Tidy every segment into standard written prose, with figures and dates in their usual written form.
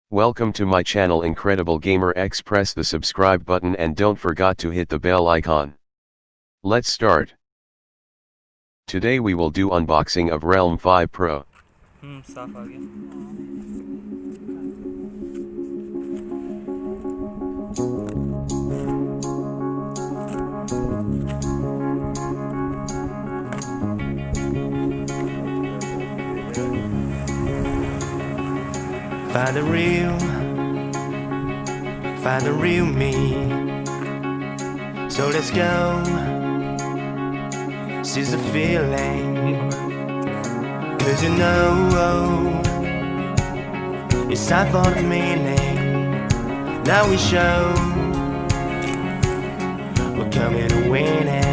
Welcome to my channel Incredible Gamer X. Press the subscribe button and don't forget to hit the bell icon. Let's start. Today we will do unboxing of Realme 5 Pro. साफ आ गया. Find the real me. So let's go. Seize the feeling. 'Cause you know it's time for the meaning. Now we show we're coming to win it.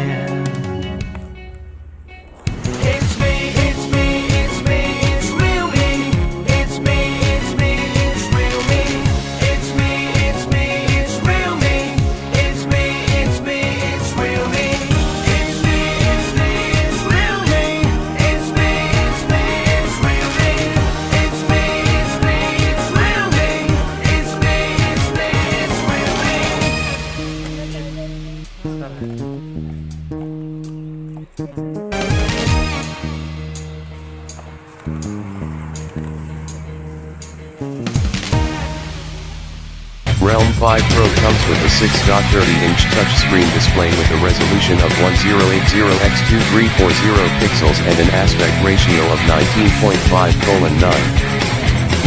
Realme 5 Pro comes with a 6.30-inch touchscreen display with a resolution of 1080x2340 pixels and an aspect ratio of 19.5:9.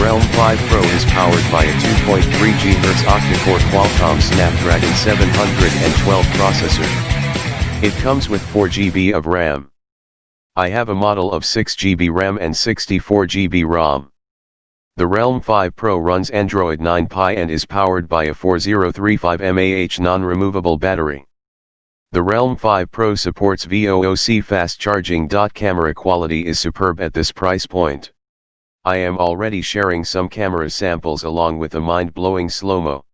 Realme 5 Pro is powered by a 2.3 GHz octa-core Qualcomm Snapdragon 712 processor. It comes with 4 GB of RAM. I have a model of 6 GB RAM and 64 GB ROM. The Realme 5 Pro runs Android 9 Pie and is powered by a 4035 mAh non-removable battery. The Realme 5 Pro supports VOOC fast charging. Camera quality is superb at this price point. I am already sharing some camera samples along with a mind-blowing slow-mo.